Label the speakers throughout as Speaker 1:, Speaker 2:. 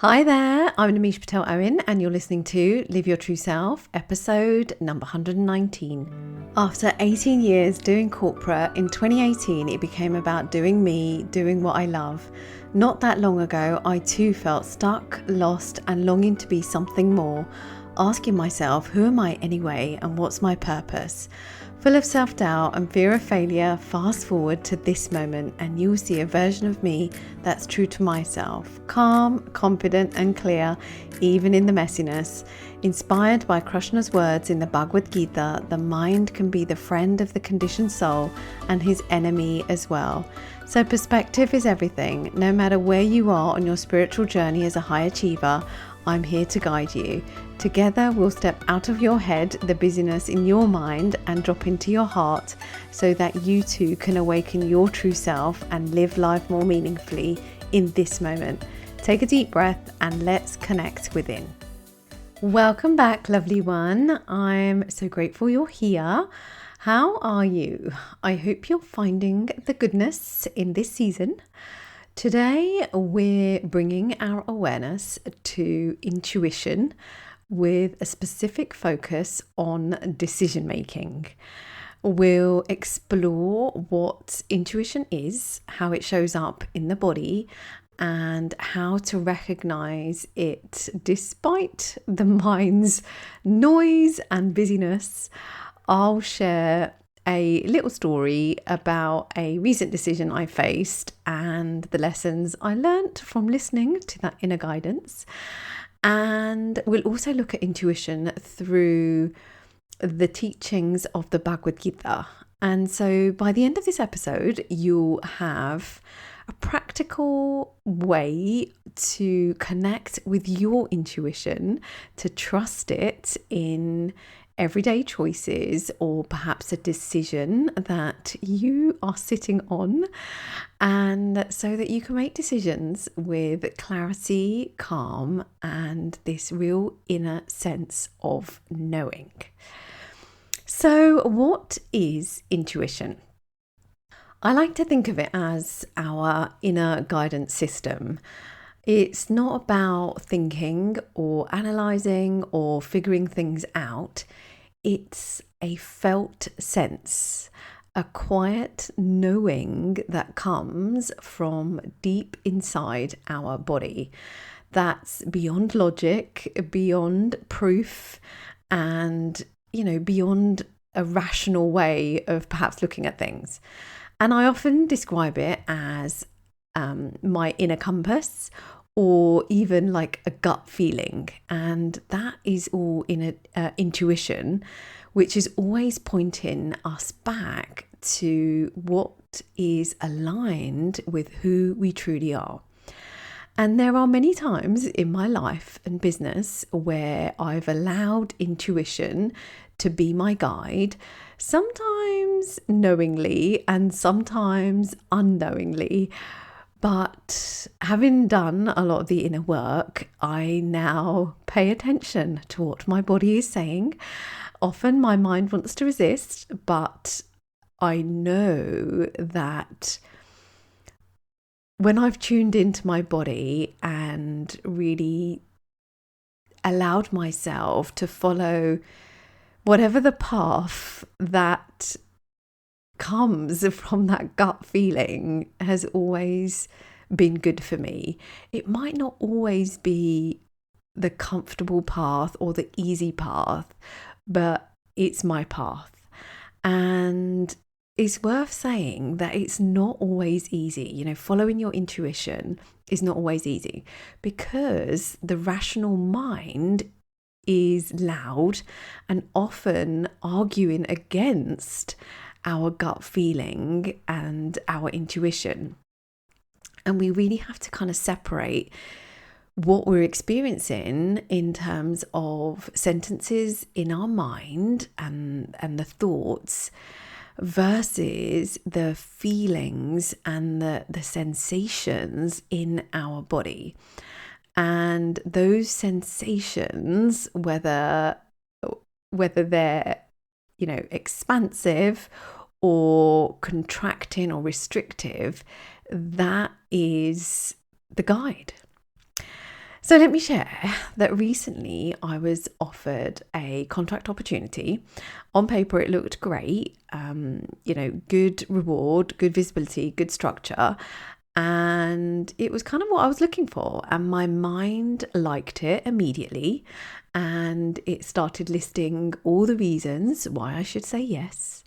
Speaker 1: Hi there, I'm Namish Patel Owen, and you're listening to Live Your True Self, episode number 119. After 18 years doing corporate, in 2018 it became about doing me, doing what I love. Not that long ago, I too felt stuck, lost, and longing to be something more, asking myself, who am I anyway, and what's my purpose? Full of self-doubt and fear of failure, fast forward to this moment and you'll see a version of me that's true to myself, calm, confident and clear, even in the messiness. Inspired by Krishna's words in the Bhagavad Gita, the mind can be the friend of the conditioned soul and his enemy as well. So perspective is everything. No matter where you are on your spiritual journey as a high achiever, I'm here to guide you. Together we'll step out of your head, the busyness in your mind, and drop into your heart so that you too can awaken your true self and live life more meaningfully in this moment. Take a deep breath and let's connect within. Welcome back, lovely one. I'm so grateful you're here. How are you? I hope you're finding the goodness in this season. Today we're bringing our awareness to intuition with a specific focus on decision making. We'll explore what intuition is, how it shows up in the body, and how to recognize it despite the mind's noise and busyness. I'll share a little story about a recent decision I faced and the lessons I learnt from listening to that inner guidance. And we'll also look at intuition through the teachings of the Bhagavad Gita. And so by the end of this episode, you'll have a practical way to connect with your intuition, to trust it in everyday choices or perhaps a decision that you are sitting on, and so that you can make decisions with clarity, calm, and this real inner sense of knowing. So what is intuition? I like to think of it as our inner guidance system. It's not about thinking or analysing or figuring things out. It's a felt sense, a quiet knowing that comes from deep inside our body. That's beyond logic, beyond proof, and, beyond a rational way of perhaps looking at things. And I often describe it as my inner compass, or even like a gut feeling. And that is all in intuition, which is always pointing us back to what is aligned with who we truly are. And there are many times in my life and business where I've allowed intuition to be my guide, sometimes knowingly and sometimes unknowingly. But having done a lot of the inner work, I now pay attention to what my body is saying. Often my mind wants to resist, but I know that when I've tuned into my body and really allowed myself to follow whatever the path that comes from that gut feeling, has always been good for me. It might not always be the comfortable path or the easy path, but it's my path. And it's worth saying that it's not always easy. Following your intuition is not always easy because the rational mind is loud and often arguing against our gut feeling and our intuition. And we really have to kind of separate what we're experiencing in terms of sentences in our mind and the thoughts versus the feelings and the sensations in our body. And those sensations, whether they're expansive or contracting or restrictive, that is the guide. So let me share that recently I was offered a contract opportunity. On paper, it looked great. Good reward, good visibility, good structure. And it was kind of what I was looking for. And my mind liked it immediately. And it started listing all the reasons why I should say yes.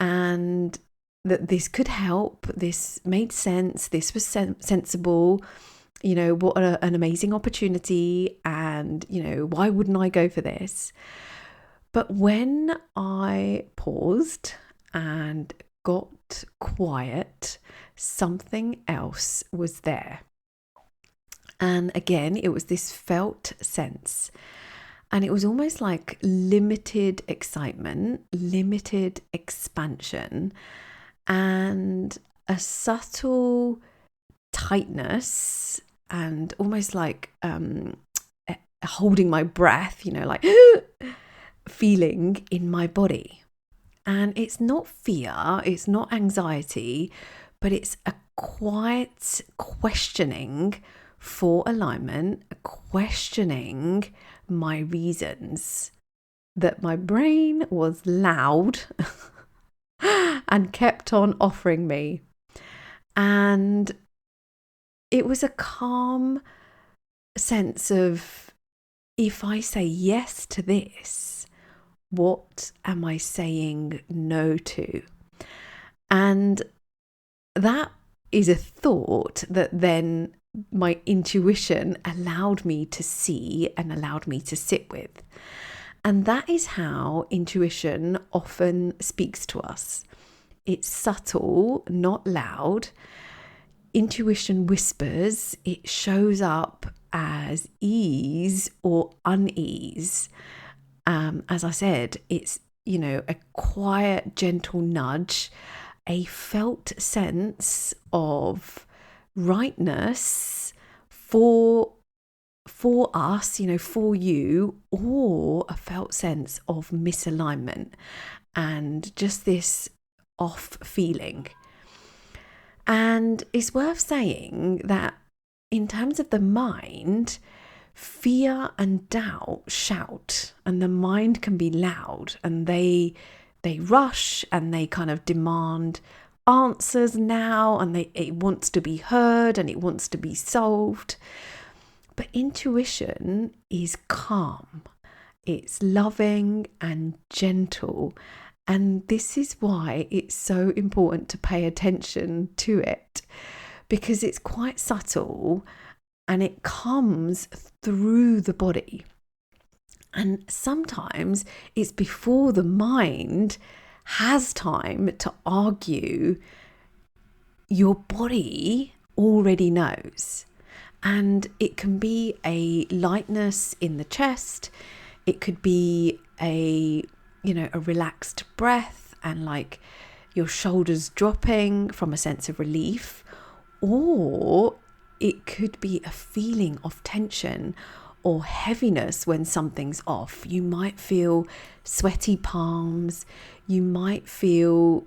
Speaker 1: And that this could help. This made sense. This was sensible. What an amazing opportunity, and, why wouldn't I go for this? But when I paused and got quiet, something else was there. And again, it was this felt sense. And it was almost like limited excitement, limited expansion, and a subtle tightness, and almost like holding my breath, like feeling in my body. And it's not fear, it's not anxiety, but it's a quiet questioning for alignment, questioning my reasons that my brain was loud and kept on offering me. And it was a calm sense of, if I say yes to this, what am I saying no to? And that is a thought that then my intuition allowed me to see and allowed me to sit with. And that is how intuition often speaks to us. It's subtle, not loud. Intuition whispers. It shows up as ease or unease. As I said, it's, a quiet, gentle nudge, a felt sense of rightness for us, for you, or a felt sense of misalignment and just this off feeling. And it's worth saying that in terms of the mind, fear and doubt shout, and the mind can be loud, and they rush and they kind of demand answers now, and it wants to be heard and it wants to be solved. But intuition is calm, it's loving and gentle. And this is why it's so important to pay attention to it, because it's quite subtle and it comes through the body. And sometimes it's before the mind has time to argue, your body already knows. And it can be a lightness in the chest. It could be a relaxed breath and like your shoulders dropping from a sense of relief, or it could be a feeling of tension or heaviness when something's off. You might feel sweaty palms. You might feel,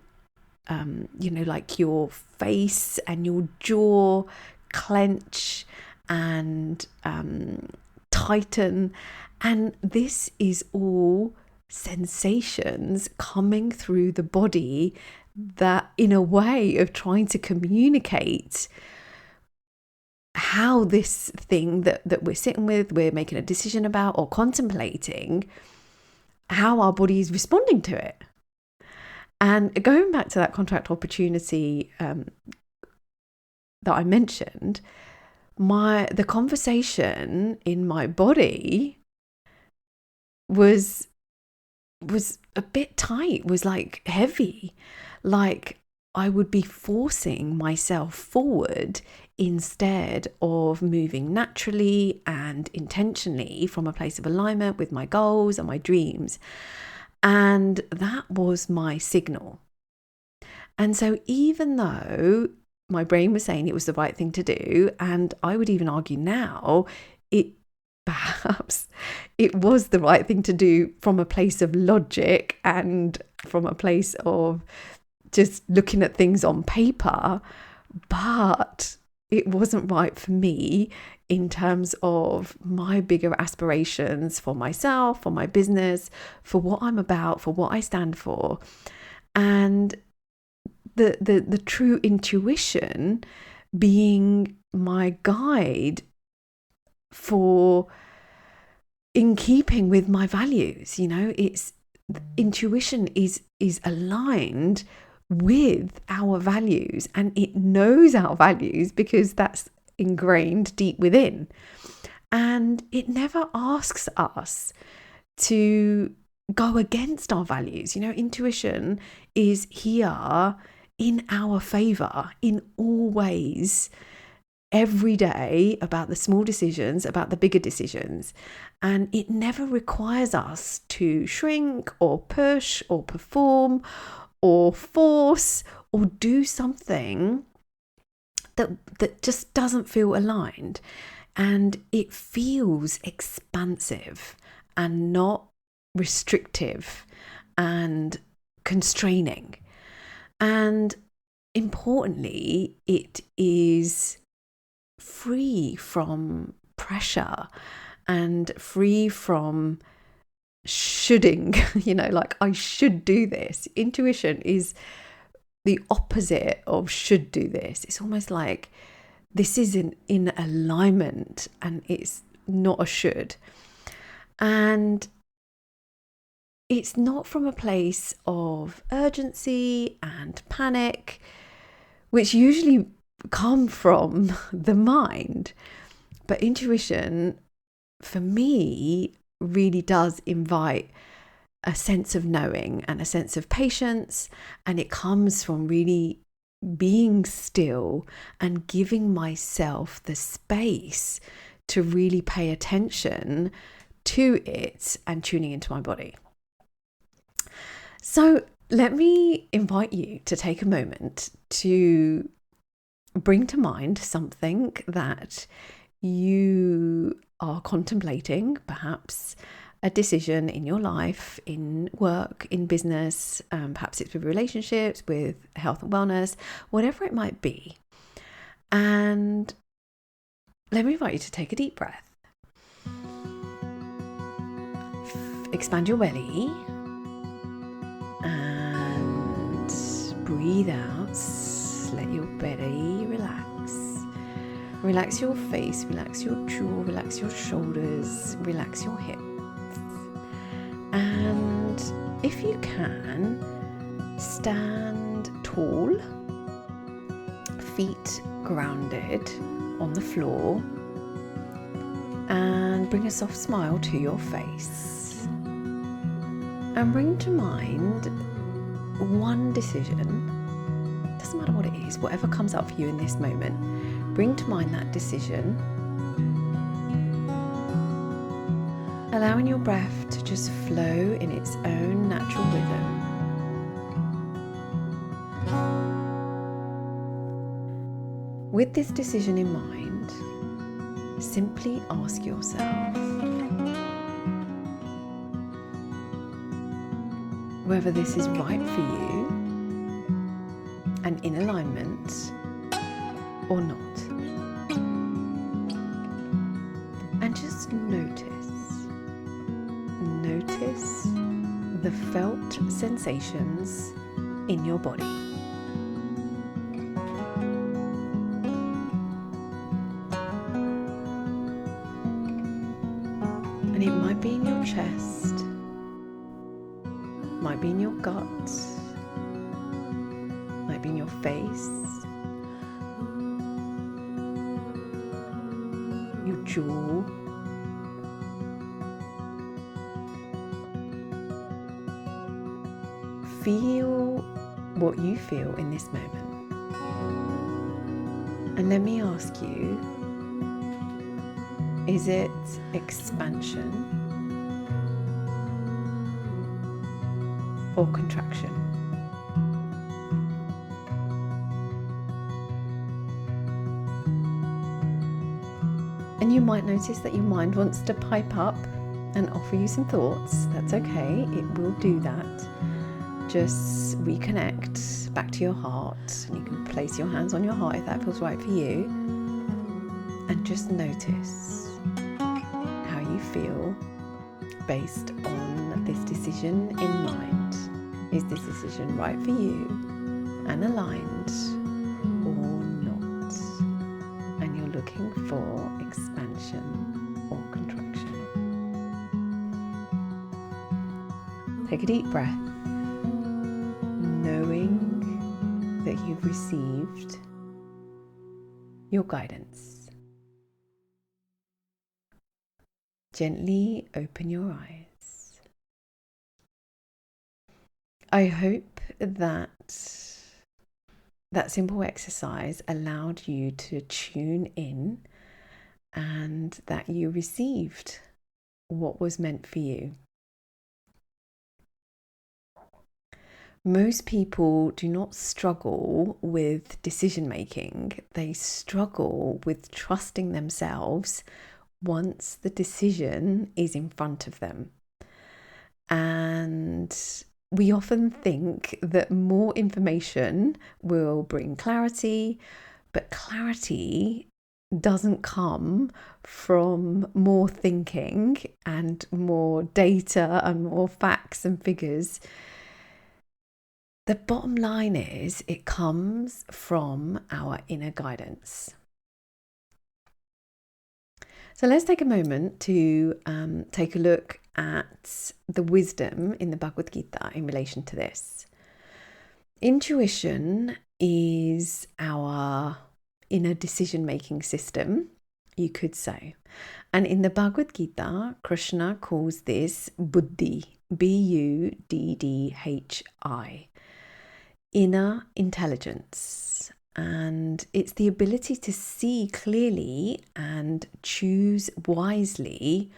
Speaker 1: like your face and your jaw clench and tighten. And this is all sensations coming through the body that, in a way of trying to communicate how this thing that we're sitting with, we're making a decision about or contemplating, how our body is responding to it. And going back to that contract opportunity that I mentioned, the conversation in my body was a bit tight, was like heavy, like I would be forcing myself forward instead of moving naturally and intentionally from a place of alignment with my goals and my dreams. And that was my signal. And so even though my brain was saying it was the right thing to do, and I would even argue now, perhaps it was the right thing to do from a place of logic and from a place of just looking at things on paper, but it wasn't right for me in terms of my bigger aspirations for myself, for my business, for what I'm about, for what I stand for. And the true intuition being my guide for in keeping with my values. It's intuition is aligned with our values, and it knows our values because that's ingrained deep within, and it never asks us to go against our values. Intuition is here in our favor in all ways, every day, about the small decisions, about the bigger decisions. And it never requires us to shrink or push or perform or force or do something that just doesn't feel aligned. And it feels expansive and not restrictive and constraining. And importantly, it is free from pressure and free from shoulding, like I should do this. Intuition is the opposite of should do this. It's almost like this is in alignment, and it's not a should. And it's not from a place of urgency and panic, which usually come from the mind. But intuition, for me, really does invite a sense of knowing and a sense of patience, and it comes from really being still and giving myself the space to really pay attention to it and tuning into my body. So let me invite you to take a moment to bring to mind something that you are contemplating, perhaps a decision in your life, in work, in business, perhaps it's with relationships, with health and wellness, whatever it might be. And let me invite you to take a deep breath. Expand your belly and breathe out. Let your belly relax. Relax your face, relax your jaw, relax your shoulders, relax your hips. And if you can, stand tall, feet grounded on the floor, and bring a soft smile to your face. And bring to mind one decision. Doesn't matter what it is, whatever comes up for you in this moment, bring to mind that decision, allowing your breath to just flow in its own natural rhythm. With this decision in mind, simply ask yourself whether this is right for you and in alignment or not. And just notice the felt sensations in your body. And it might be in your chest, might be in your gut, might be in your face, your jaw, feel what you feel in this moment. And let me ask you, is it expansion or contraction? And you might notice that your mind wants to pipe up and offer you some thoughts. That's okay, it will do that. Just reconnect back to your heart, and you can place your hands on your heart if that feels right for you. just notice how you feel based on this decision in mind. Is this decision right for you and aligned or not? And you're looking for expansion or contraction. Take a deep breath, knowing that you've received your guidance. Gently open your eyes. I hope that simple exercise allowed you to tune in and that you received what was meant for you. Most people do not struggle with decision making. They struggle with trusting themselves once the decision is in front of them. And we often think that more information will bring clarity, but clarity doesn't come from more thinking and more data and more facts and figures. The bottom line is it comes from our inner guidance. So let's take a moment to take a look at the wisdom in the Bhagavad Gita in relation to this. Intuition is our inner decision-making system, you could say. And in the Bhagavad Gita, Krishna calls this buddhi, buddhi, inner intelligence. And it's the ability to see clearly and choose wisely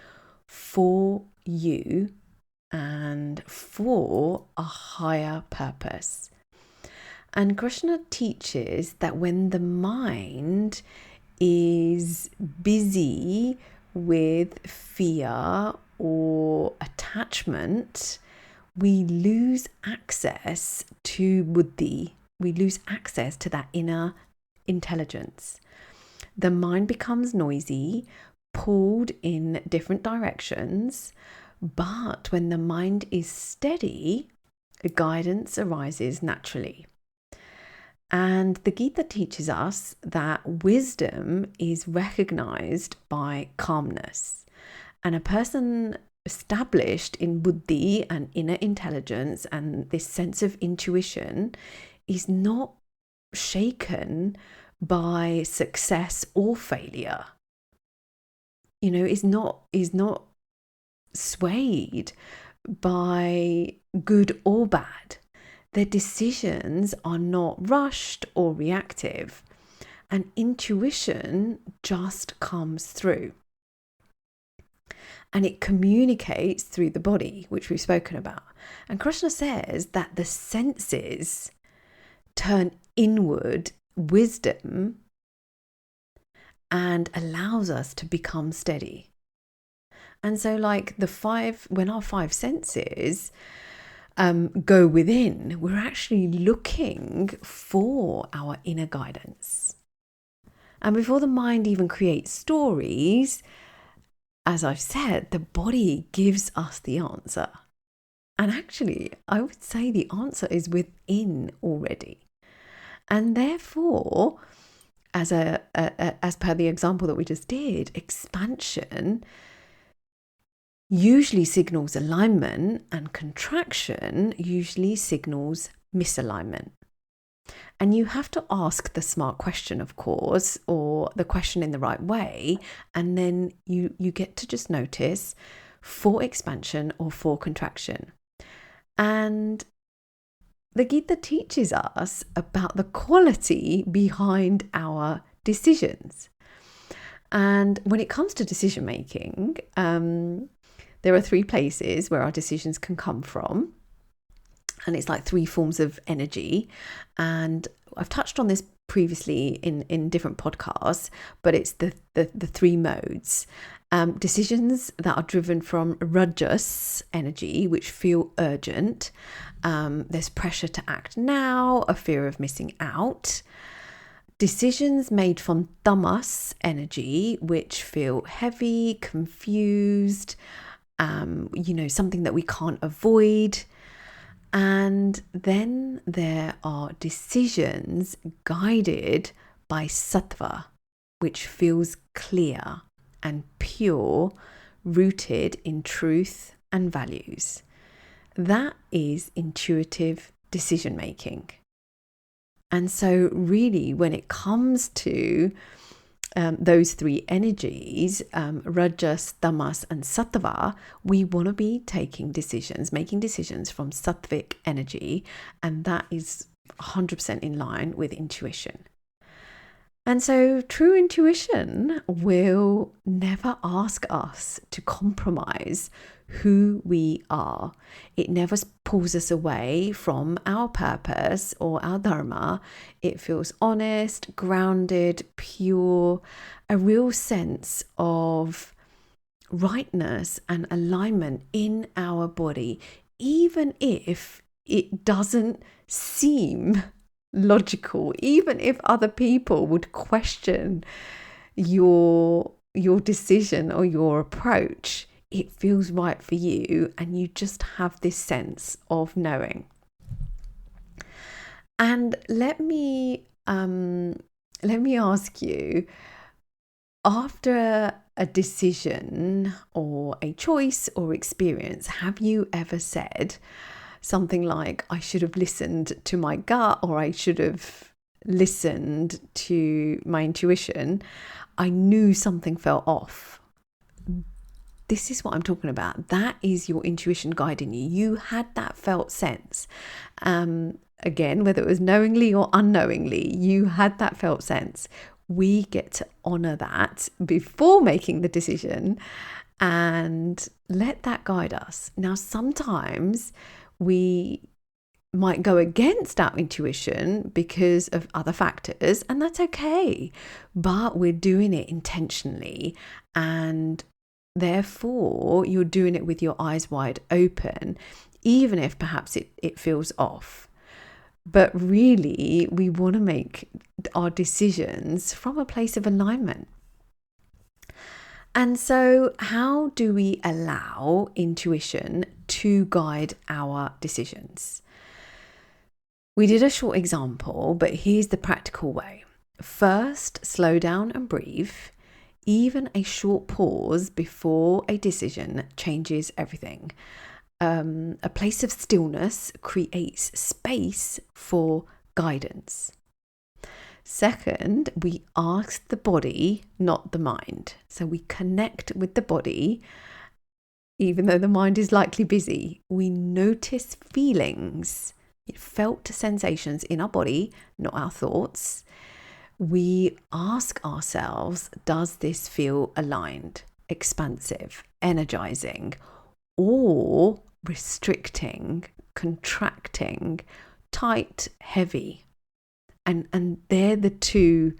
Speaker 1: for you and for a higher purpose. And Krishna teaches that when the mind is busy with fear or attachment, we lose access to buddhi. We lose access to that inner intelligence. The mind becomes noisy, pulled in different directions, but when the mind is steady, guidance arises naturally. And the Gita teaches us that wisdom is recognized by calmness. And a person established in buddhi and inner intelligence and this sense of intuition is not shaken by success or failure. Is not swayed by good or bad. Their decisions are not rushed or reactive, and intuition just comes through. And it communicates through the body, which we've spoken about. And Krishna says that the senses turn inward wisdom and allows us to become steady. And so when our five senses go within, we're actually looking for our inner guidance. And before the mind even creates stories, as I've said, the body gives us the answer. And actually, I would say the answer is within already. And therefore, as per the example that we just did, expansion usually signals alignment and contraction usually signals misalignment. And you have to ask the smart question, of course, or the question in the right way. And then you get to just notice for expansion or for contraction. And the Gita teaches us about the quality behind our decisions. And when it comes to decision making, there are three places where our decisions can come from. And it's like three forms of energy. And I've touched on this previously in different podcasts, but it's the three modes. Decisions that are driven from rajas energy, which feel urgent. There's pressure to act now, a fear of missing out. Decisions made from tamas energy, which feel heavy, confused, something that we can't avoid. And then there are decisions guided by sattva, which feels clear and pure, rooted in truth and values. That is intuitive decision making. And so really, when it comes to those three energies, rajas, tamas and sattva, we want to be making decisions from sattvic energy, and that is 100% in line with intuition. And so true intuition will never ask us to compromise who we are. It never pulls us away from our purpose or our dharma. It feels honest, grounded, pure, a real sense of rightness and alignment in our body, even if it doesn't seem logical, even if other people would question your decision or your approach. It feels right for you, and you just have this sense of knowing. And let me ask you, after a decision or a choice or experience, have you ever said something like, I should have listened to my gut, or I should have listened to my intuition? I knew something felt off. This is what I'm talking about. That is your intuition guiding you. You had that felt sense. Again, whether it was knowingly or unknowingly, you had that felt sense. We get to honor that before making the decision and let that guide us. Now, sometimes we might go against our intuition because of other factors, and that's okay. But we're doing it intentionally, and therefore you're doing it with your eyes wide open, even if perhaps it feels off. But really, we want to make our decisions from a place of alignment. And so, how do we allow intuition to guide our decisions? We did a short example, but here's the practical way. First, slow down and breathe. Even a short pause before a decision changes everything. A place of stillness creates space for guidance. Second, we ask the body, not the mind. So we connect with the body, even though the mind is likely busy. We notice feelings, felt sensations in our body, not our thoughts. We ask ourselves, does this feel aligned, expansive, energizing, or restricting, contracting, tight, heavy? And they're the two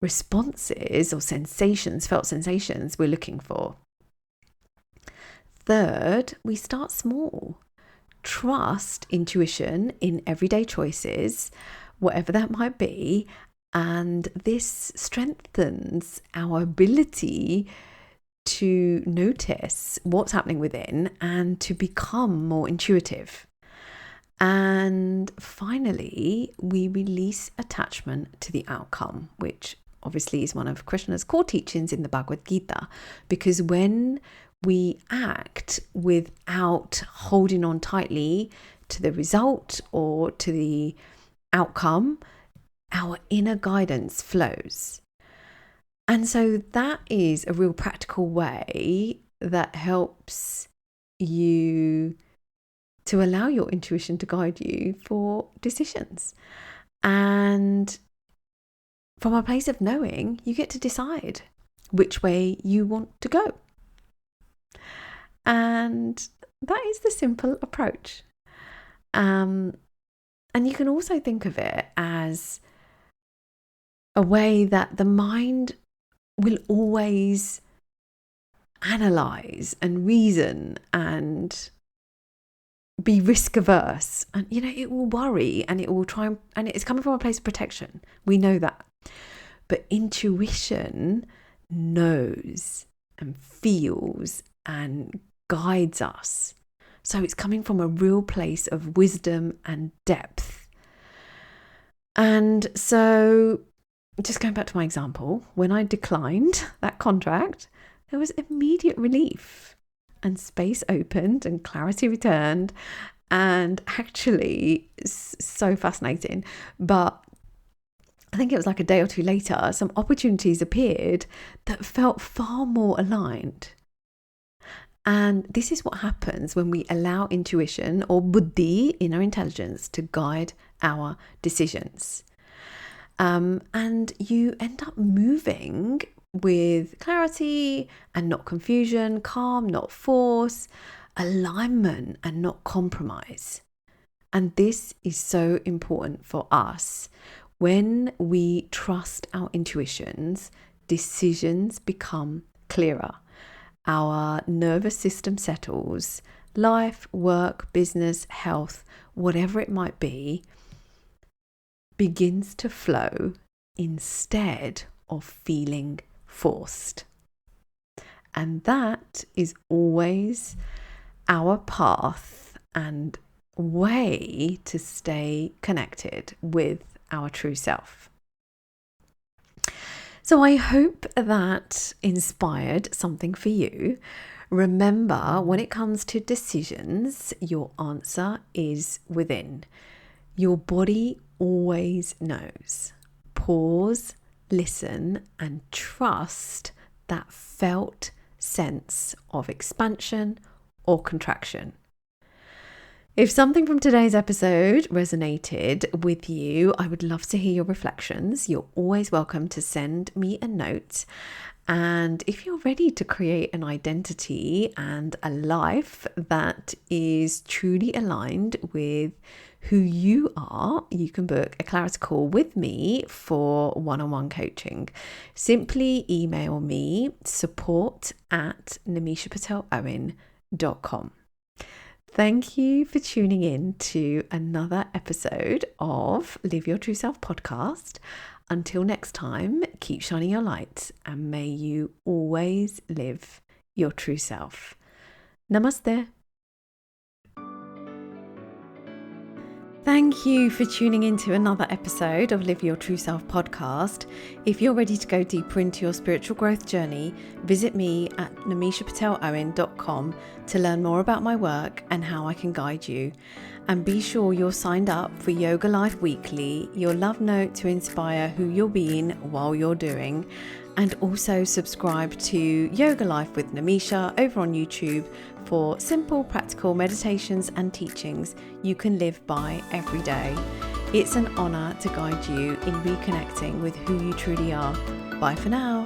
Speaker 1: responses or sensations, felt sensations we're looking for. Third, we start small. Trust intuition in everyday choices, whatever that might be, and this strengthens our ability to notice what's happening within and to become more intuitive. And finally, we release attachment to the outcome, which obviously is one of Krishna's core teachings in the Bhagavad Gita, because when we act without holding on tightly to the result or to the outcome, our inner guidance flows. And so that is a real practical way that helps you to allow your intuition to guide you for decisions. And from a place of knowing, you get to decide which way you want to go. And that is the simple approach. And you can also think of it as a way that the mind will always analyze and reason and be risk averse, and it will worry, and it will try, and it's coming from a place of protection. We know that. But intuition knows and feels and guides us. So it's coming from a real place of wisdom and depth. And so, just going back to my example, when I declined that contract, there was immediate relief, and space opened and clarity returned. And actually, so fascinating. But I think it was like a day or two later, some opportunities appeared that felt far more aligned. And this is what happens when we allow intuition, or buddhi, inner intelligence, to guide our decisions. And you end up moving with clarity and not confusion, calm, not force, alignment and not compromise. And this is so important for us. When we trust our intuitions, decisions become clearer. Our nervous system settles. Life, work, business, health, whatever it might be, begins to flow instead of feeling forced. And that is always our path and way to stay connected with our true self. So I hope that inspired something for you. Remember, when it comes to decisions, your answer is within. Your body always knows. Pause, listen, and trust that felt sense of expansion or contraction. If something from today's episode resonated with you, I would love to hear your reflections. You're always welcome to send me a note. And if you're ready to create an identity and a life that is truly aligned with who you are, you can book a clarity call with me for one-on-one coaching. Simply email me support@namishapatelowen.com. Thank you for tuning in to another episode of Live Your True Self podcast. Until next time, keep shining your light and may you always live your true self. Namaste. Thank you for tuning into another episode of Live Your True Self podcast. If you're ready to go deeper into your spiritual growth journey, visit me at namishapatelowen.com to learn more about my work and how I can guide you. And be sure you're signed up for Yoga Life Weekly, your love note to inspire who you're being while you're doing. And also subscribe to Yoga Life with Namisha over on YouTube for simple, practical meditations and teachings you can live by every day. It's an honor to guide you in reconnecting with who you truly are. Bye for now.